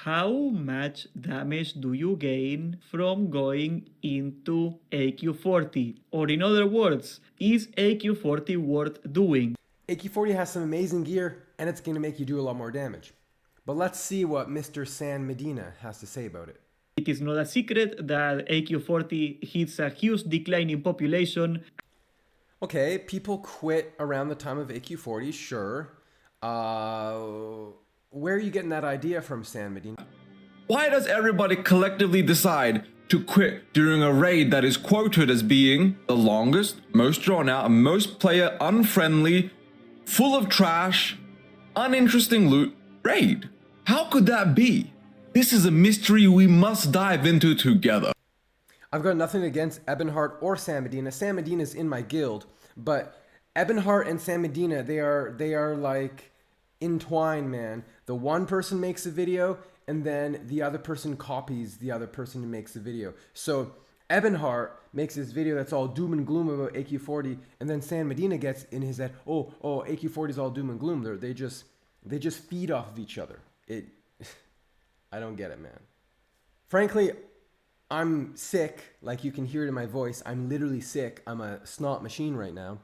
How much damage do you gain from going into AQ40? Or in other words, is AQ40 worth doing? AQ40 has some amazing gear, and it's going to make you do a lot more damage. But let's see what Mr. San Medina has to say about it. It is not a secret that AQ40 hits a huge decline in population. Okay, people quit around the time of AQ40, sure. Where are you getting that idea from, San Medina? Why does everybody collectively decide to quit during a raid that is quoted as being the longest, most drawn out, and most player unfriendly, full of trash, uninteresting loot raid? How could that be? This is a mystery we must dive into together. I've got nothing against Ebonhardt or San Medina. San Medina's in my guild, but Ebonhardt and San Medina, they are like entwined, man. The one person makes a video, and then the other person copies the other person who makes the video. So Ebonhardt makes this video that's all doom and gloom about AQ40, and then San Medina gets in his head, oh, AQ40 is all doom and gloom. They just feed off of each other. I don't get it, man. Frankly, I'm sick, like you can hear it in my voice. I'm literally sick. I'm a snot machine right now.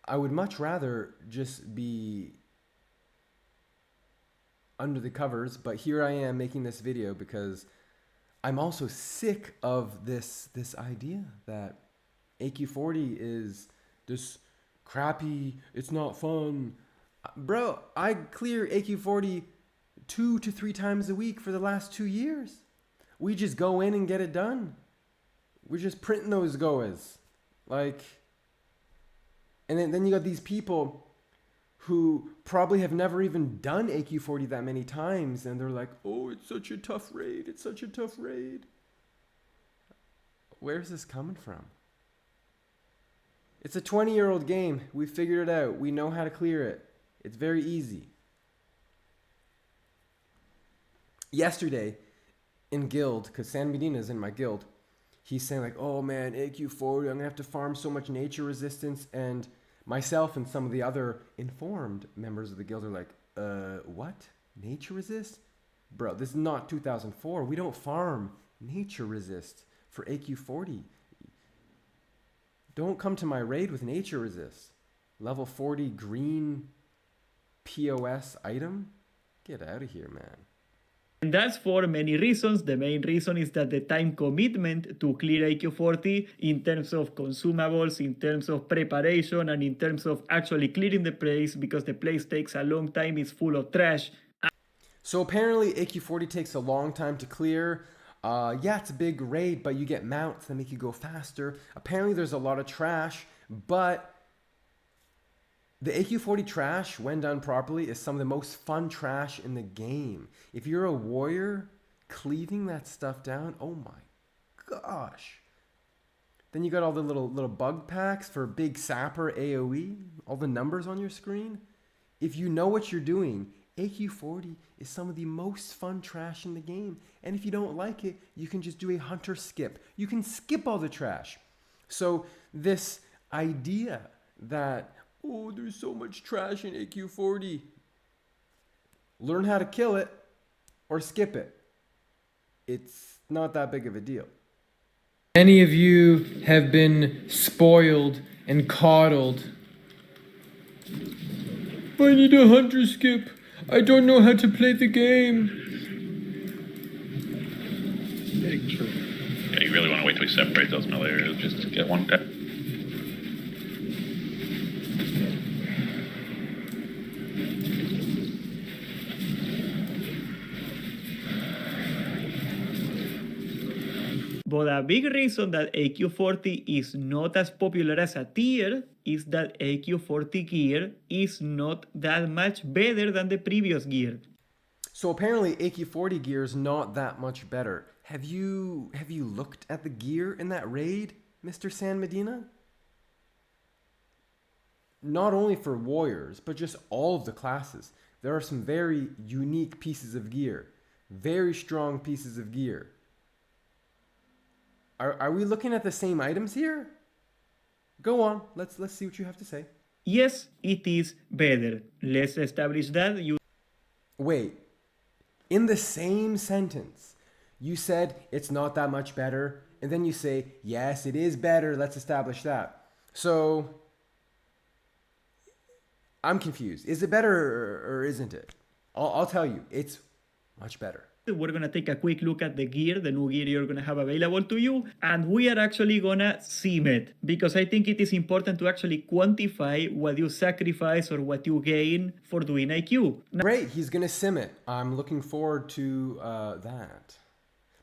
I would much rather just be under the covers, but here I am making this video because I'm also sick of this idea that AQ40 is this crappy, it's not fun. Bro, I clear AQ40 2 to 3 times a week for the last 2 years. We just go in and get it done. We're just printing those goas. Like, and then you got these people who probably have never even done AQ40 that many times, and they're like, oh, it's such a tough raid. It's such a tough raid. Where's this coming from? It's a 20-year-old game. We figured it out. We know how to clear it. It's very easy. Yesterday, in guild, because San Medina is in my guild, he's saying like, oh man, AQ40, I'm going to have to farm so much nature resistance, and myself and some of the other informed members of the guild are like, what? Nature resist? Bro, this is not 2004. We don't farm nature resist for AQ40. Don't come to my raid with nature resist. Level 40 green POS item? Get out of here, man. And that's for many reasons. The main reason is that the time commitment to clear AQ40 in terms of consumables, in terms of preparation, and in terms of actually clearing the place, because the place takes a long time, is full of trash. So apparently AQ40 takes a long time to clear. Yeah, it's a big raid, but you get mounts that make you go faster. Apparently there's a lot of trash, but the AQ40 trash, when done properly, is some of the most fun trash in the game. If you're a warrior, cleaving that stuff down, oh my gosh. Then you got all the little bug packs for big sapper AoE, all the numbers on your screen. If you know what you're doing, AQ40 is some of the most fun trash in the game. And if you don't like it, you can just do a hunter skip. You can skip all the trash. So this idea that, oh, there's so much trash in AQ40. Learn how to kill it or skip it. It's not that big of a deal. Many of you have been spoiled and coddled. I need a hunter skip. I don't know how to play the game. Yeah, you really want to wait till we separate those middle areas. Just get one. But a big reason that AQ40 is not as popular as a tier is that AQ40 gear is not that much better than the previous gear. So apparently AQ40 gear is not that much better. Have you looked at the gear in that raid, Mr. San Medina? Not only for warriors, but just all of the classes. There are some very unique pieces of gear. Very strong pieces of gear. Are we looking at the same items here? Go on, let's see what you have to say. Yes, it is better. Let's establish that. Wait, In the same sentence, you said it's not that much better, and then you say, yes, it is better, let's establish that. So, I'm confused. Is it better or isn't it? I'll tell you, it's much better. We're going to take a quick look at the gear, the new gear you're going to have available to you, and we are actually going to sim it, because I think it is important to actually quantify what you sacrifice or what you gain for doing IQ. Great, he's going to sim it. I'm looking forward to that.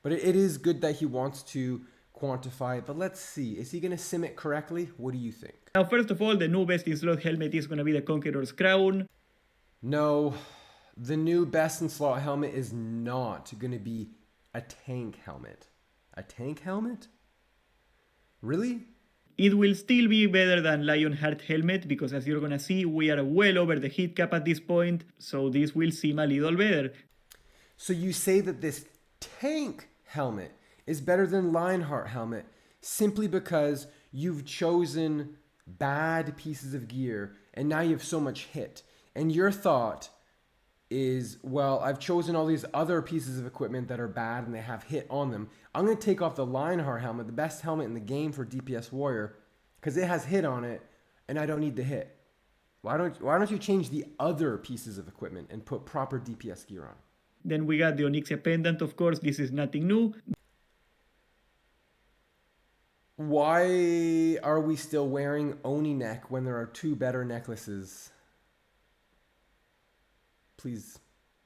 But it is good that he wants to quantify it, but let's see. Is he going to sim it correctly? What do you think? Now, first of all, the new best in slot helmet is going to be the Conquerors Crown. No, the new best in slot helmet is not going to be a tank helmet. A tank helmet? Really? It will still be better than Lionheart helmet, because as you're going to see, we are well over the hit cap at this point, so this will seem a little better. So you say that this tank helmet is better than Lionheart helmet simply because you've chosen bad pieces of gear and now you have so much hit. And your thought is, well, I've chosen all these other pieces of equipment that are bad and they have hit on them. I'm going to take off the Lionheart helmet, the best helmet in the game for DPS Warrior, because it has hit on it and I don't need the hit. Why don't you change the other pieces of equipment and put proper DPS gear on? Then we got the Onyx Pendant, of course, this is nothing new. Why are we still wearing Oni neck when there are two better necklaces? Please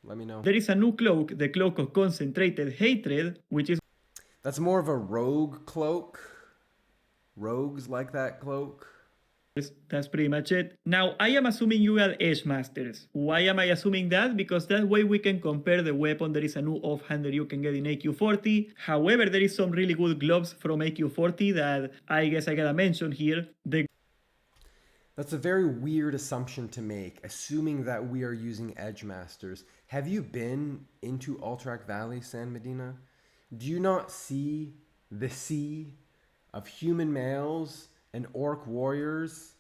let me know. There is a new cloak, the Cloak of Concentrated Hatred, which is... That's more of a rogue cloak. Rogues like that cloak. That's pretty much it. Now, I am assuming you are Edge Masters. Why am I assuming that? Because that way we can compare the weapon. There is a new offhander you can get in AQ40. However, there is some really good gloves from AQ40 that I guess I gotta mention here. That's a very weird assumption to make, assuming that we are using Edge Masters. Have you been into Alterac Valley, San Medina? Do you not see the sea of human males and orc warriors?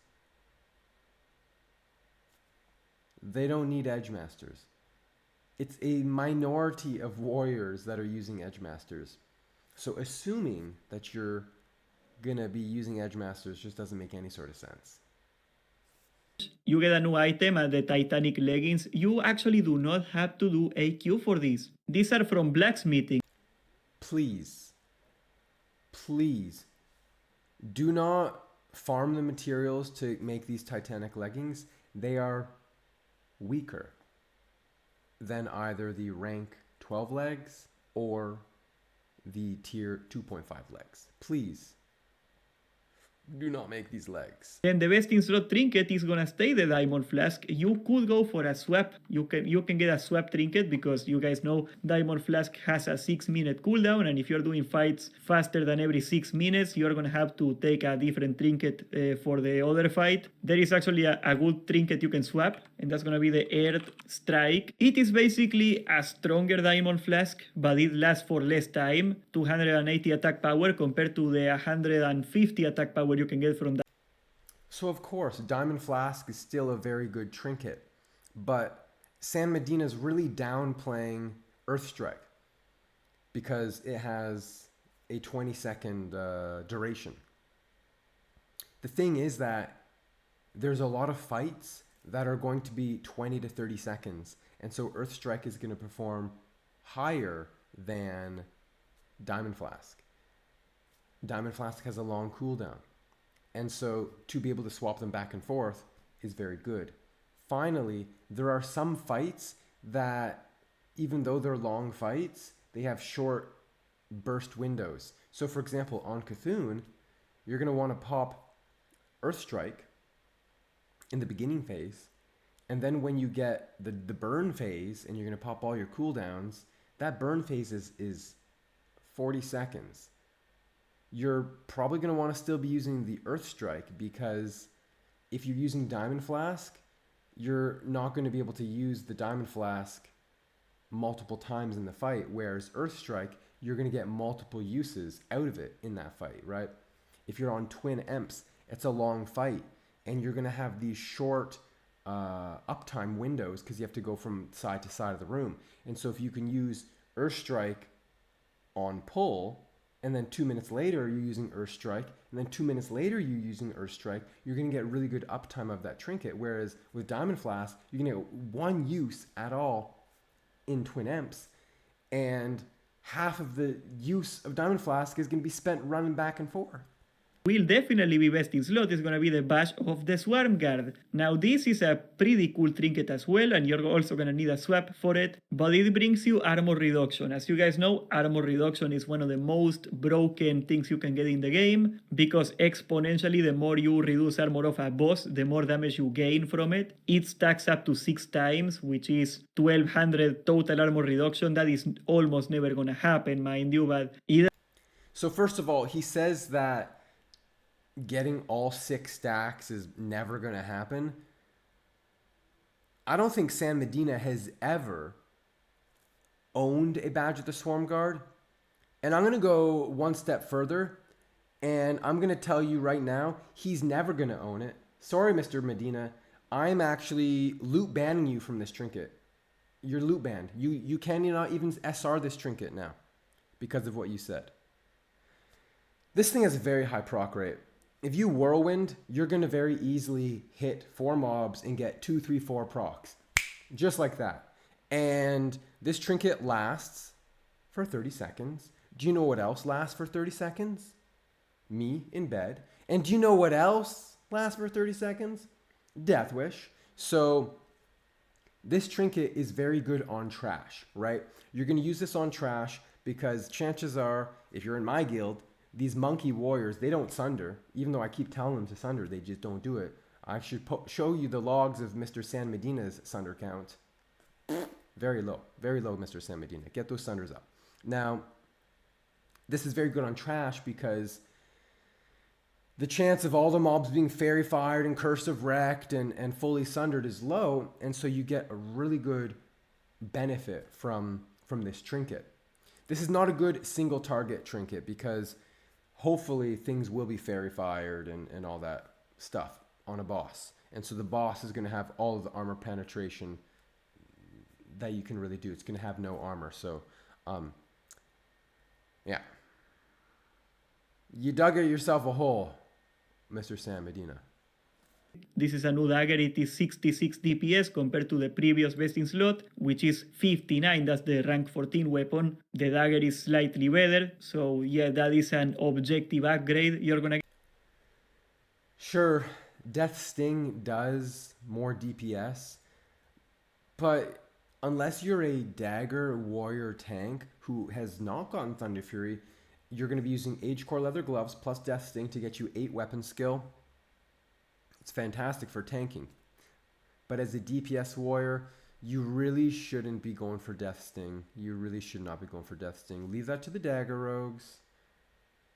They don't need Edge Masters. It's a minority of warriors that are using Edge Masters. So assuming that you're gonna be using Edge Masters just doesn't make any sort of sense. You get a new item at the Titanic Leggings. You actually do not have to do AQ for these. These are from blacksmithing. Please, do not farm the materials to make these Titanic Leggings. They are weaker than either the rank 12 legs or the tier 2.5 legs. Please, do not make these legs. And the best in slot trinket is gonna stay the Diamond Flask. You could go for a swap. You can get a swap trinket, because you guys know Diamond Flask has a 6-minute cooldown, and if you're doing fights faster than every 6 minutes, you're gonna have to take a different trinket for the other fight. There is actually a good trinket you can swap, and that's gonna be the Earth Strike. It is basically a stronger Diamond Flask, but it lasts for less time. 280 attack power compared to the 150 attack power you can get from that. So of course, Diamond Flask is still a very good trinket, but San Medina is really downplaying Earthstrike because it has a 20-second duration. The thing is that there's a lot of fights that are going to be 20 to 30 seconds, and so Earthstrike is going to perform higher than Diamond Flask. Diamond Flask has a long cooldown. And so to be able to swap them back and forth is very good. Finally, there are some fights that, even though they're long fights, they have short burst windows. So for example, on Cthulhu, you're going to want to pop Earthstrike in the beginning phase. And then when you get the burn phase and you're going to pop all your cooldowns, that burn phase is 40 seconds. You're probably going to want to still be using the Earthstrike, because if you're using Diamond Flask, you're not going to be able to use the Diamond Flask multiple times in the fight, whereas Earthstrike, you're going to get multiple uses out of it in that fight, right? If you're on Twin Emps, it's a long fight, and you're going to have these short uptime windows because you have to go from side to side of the room. And so if you can use Earth Strike on pull, and then 2 minutes later you're using Earth Strike, and then 2 minutes later you're using Earth Strike, you're going to get really good uptime of that trinket. Whereas with Diamond Flask, you're going to get one use at all in Twin Emps, and half of the use of Diamond Flask is going to be spent running back and forth. Will definitely be best in slot is going to be the Bash of the Swarm Guard. Now this is a pretty cool trinket as well, and you're also going to need a swap for it, but it brings you armor reduction. As you guys know, armor reduction is one of the most broken things you can get in the game, because exponentially the more you reduce armor of a boss, the more damage you gain from it. It stacks up to 6 times, which is 1200 total armor reduction. That is almost never going to happen, mind you, but either... So first of all, he says that getting all 6 stacks is never going to happen. I don't think San Medina has ever owned a badge of the Swarm Guard. And I'm going to go one step further, and I'm going to tell you right now, he's never going to own it. Sorry, Mr. Medina. I'm actually loot banning you from this trinket. You're loot banned. You cannot even SR this trinket now because of what you said. This thing has a very high proc rate. If you Whirlwind, you're going to very easily hit 4 mobs and get 2, 3, 4 procs. Just like that. And this trinket lasts for 30 seconds. Do you know what else lasts for 30 seconds? Me in bed. And do you know what else lasts for 30 seconds? Death Wish. So this trinket is very good on trash, right? You're going to use this on trash because chances are, if you're in my guild, these monkey warriors, they don't sunder. Even though I keep telling them to sunder, they just don't do it. I should show you the logs of Mr. San Medina's sunder count. Very low, Mr. San Medina. Get those sunders up. Now, this is very good on trash because the chance of all the mobs being fairy fired and cursive wrecked and fully sundered is low, and so you get a really good benefit from this trinket. This is not a good single target trinket because hopefully things will be fairy fired and all that stuff on a boss. And so the boss is going to have all of the armor penetration that you can really do. It's going to have no armor. So, yeah. You dug yourself a hole, Mr. San Medina. This is a new dagger. It is 66 DPS compared to the previous best in slot, which is 59. That's the rank 14 weapon. The dagger is slightly better. So yeah, that is an objective upgrade you're gonna get. Sure, Death Sting does more DPS, but unless you're a dagger warrior tank who has not gotten Thunder Fury, you're going to be using Age Core Leather Gloves plus Death Sting to get you 8 weapon skill. It's fantastic for tanking. But as a DPS warrior, you really shouldn't be going for Death Sting. You really should not be going for Death Sting. Leave that to the Dagger Rogues.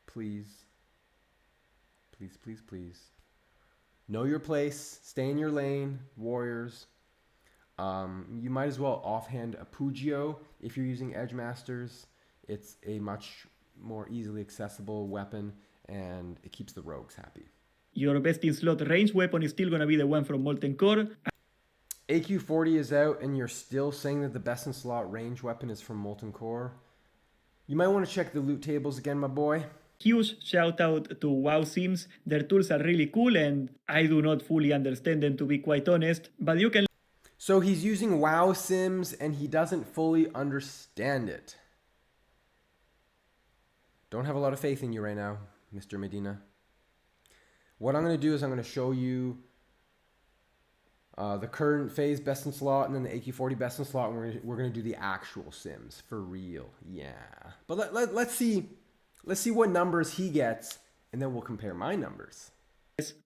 Please. Please, please, please. Know your place. Stay in your lane, warriors. You might as well offhand a Pugio if you're using Edge Masters. It's a much more easily accessible weapon, and it keeps the rogues happy. Your best in slot range weapon is still gonna be the one from Molten Core. AQ40 is out, and you're still saying that the best in slot range weapon is from Molten Core. You might want to check the loot tables again, my boy. Huge shout out to WoW Sims. Their tools are really cool, and I do not fully understand them, to be quite honest, but you can... So he's using WoW Sims, and he doesn't fully understand it. Don't have a lot of faith in you right now, Mr. Medina. What I'm going to do is I'm going to show you the current phase best in slot and then the AQ40 best in slot. And we're going to do the actual Sims for real. Yeah. But let's see what numbers he gets, and then we'll compare my numbers.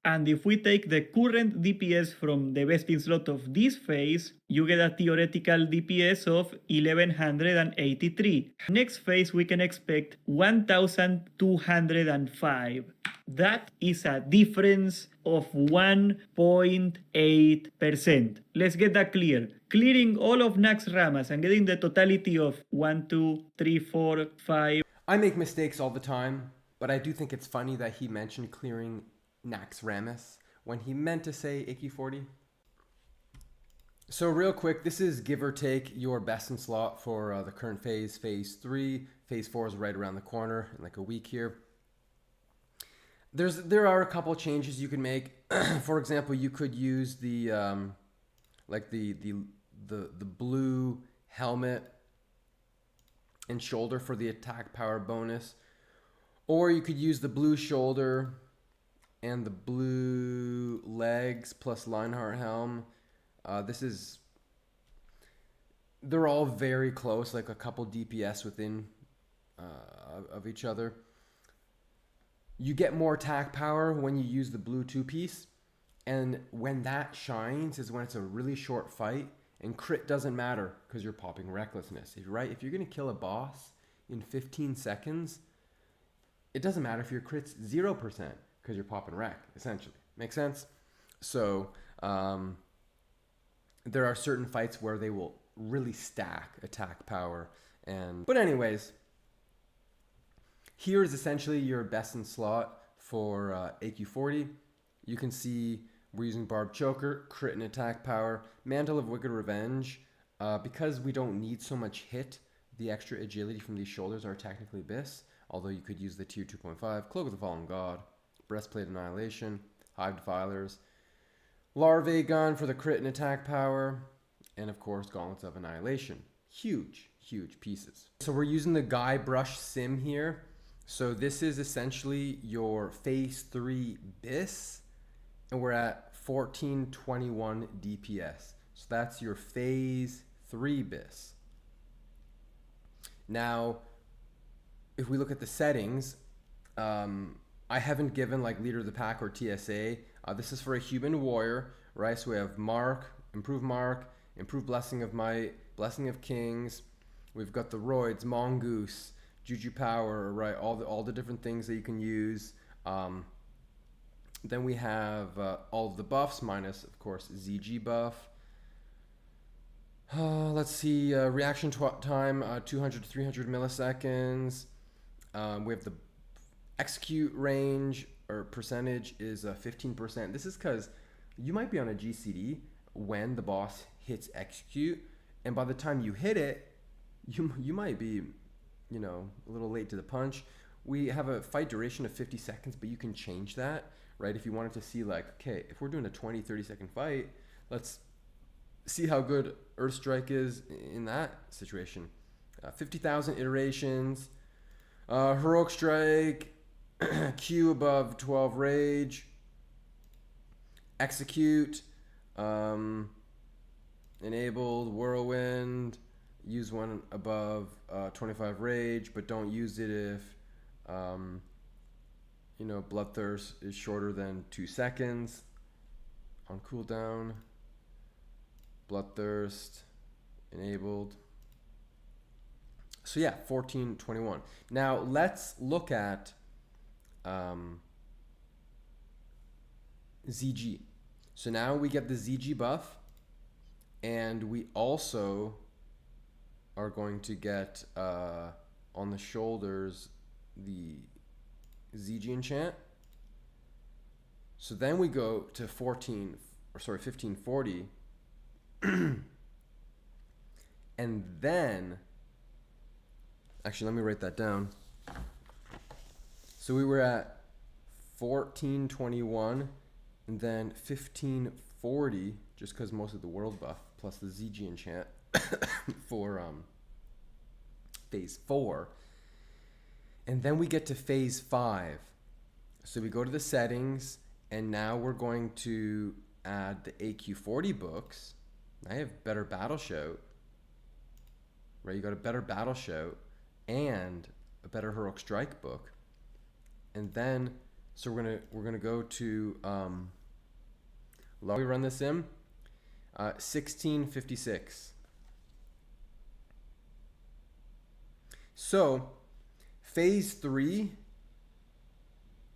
And if we take the current DPS from the best in slot of this phase, you get a theoretical DPS of 1183. Next phase we can expect 1205. That is a difference of 1.8%. Let's get that clear. Clearing all of Nax Ramas and getting the totality of 1, 2, 3, 4, 5. I make mistakes all the time, but I do think it's funny that he mentioned clearing Nax Ramas when he meant to say AQ40. So real quick, this is give or take your best in slot for the current phase, phase 3. Phase 4 is right around the corner in like a week here. There are a couple changes you can make. For example, you could use the blue helmet and shoulder for the attack power bonus, or you could use the blue shoulder and the blue legs plus Lionheart helm. They're all very close, like a couple DPS within of each other. You get more attack power when you use the blue 2-piece, and when that shines is when it's a really short fight, and crit doesn't matter because you're popping recklessness, right? If you're gonna kill a boss in 15 seconds, it doesn't matter if your crit's 0% because you're popping wreck, essentially. Make sense? So there are certain fights where they will really stack attack power. But anyways, here is essentially your best in slot for AQ40. You can see we're using Barbed Choker, crit and attack power, Mantle of Wicked Revenge. Because we don't need so much hit, the extra agility from these shoulders are technically Abyss, although you could use the tier 2.5, Cloak of the Fallen God, Breastplate Annihilation, Hive Defilers, Larvae Gun for the crit and attack power, and of course Gauntlets of Annihilation. Huge, huge pieces. So we're using the Guy Brush Sim here. So this is essentially your phase 3 BIS, and we're at 1421 DPS. So that's your phase 3 BIS. Now, if we look at the settings, I haven't given like Leader of the Pack or TSA. This is for a human warrior, right? So we have Mark, Improved Blessing of Might, Blessing of Kings. We've got the Roids, Mongoose, Juju Power, right? All the different things that you can use. Then we have all of the buffs, minus of course ZG buff. Let's see, reaction time 200 to 300 milliseconds. We have the execute range or percentage is 15%. This is because you might be on a GCD when the boss hits execute, and by the time you hit it, you might be, you know, a little late to the punch. We have a fight duration of 50 seconds, but you can change that, right? If you wanted to see like, okay, if we're doing a 20-30 second fight, let's see how good Earth Strike is in that situation. 50,000 iterations, Heroic Strike, Q above 12 Rage, Execute, enabled Whirlwind, use one above 25 Rage, but don't use it if you know, Bloodthirst is shorter than 2 seconds. On cooldown, Bloodthirst enabled. So yeah, 1421. Now let's look at ZG. So now we get the ZG buff, and we also are going to get on the shoulders the ZG enchant. So then we go to 1540, and then actually let me write that down. So we were at 1421 and then 1540, just because most of the world buff plus the ZG enchant for phase 4. And then we get to phase 5. So we go to the settings, and now we're going to add the AQ40 books. I have better battle shout, right? You got a better battle shout and a better Heroic Strike book. And then so we're gonna go to we run this in 1656. So phase 3,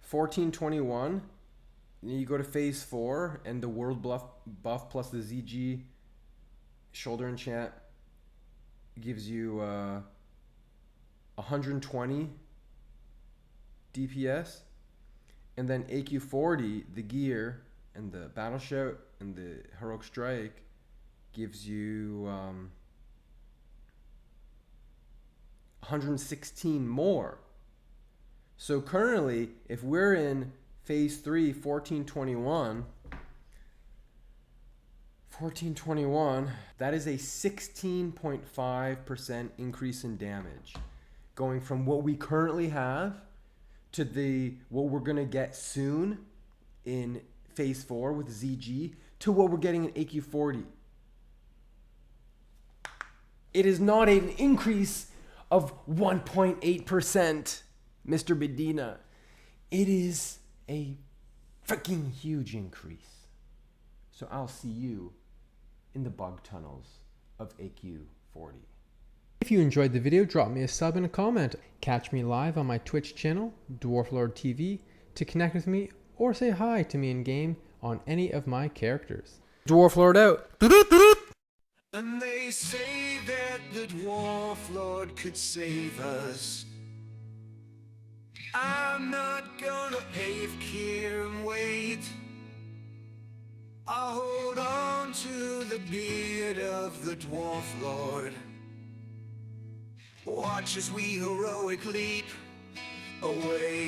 1421. And you go to phase 4, and the world buff plus the ZG shoulder enchant gives you 120 DPS. And then AQ40, the gear and the battle shout and the Heroic Strike gives you 116 more. So currently, if we're in phase 3, 1421, that is a 16.5% increase in damage. Going from what we currently have to what we're gonna get soon in phase 4 with ZG to what we're getting in AQ40. It is not an increase of 1.8%, Mr. Medina. It is a freaking huge increase. So I'll see you in the bug tunnels of AQ40. If you enjoyed the video, drop me a sub and a comment. Catch me live on my Twitch channel, Dwarflord TV, to connect with me or say hi to me in game on any of my characters. Dwarflord out. And they say that the Dwarf Lord could save us. I'm not gonna pave here and wait. I'll hold on to the beard of the Dwarf Lord. Watch as we heroic leap away.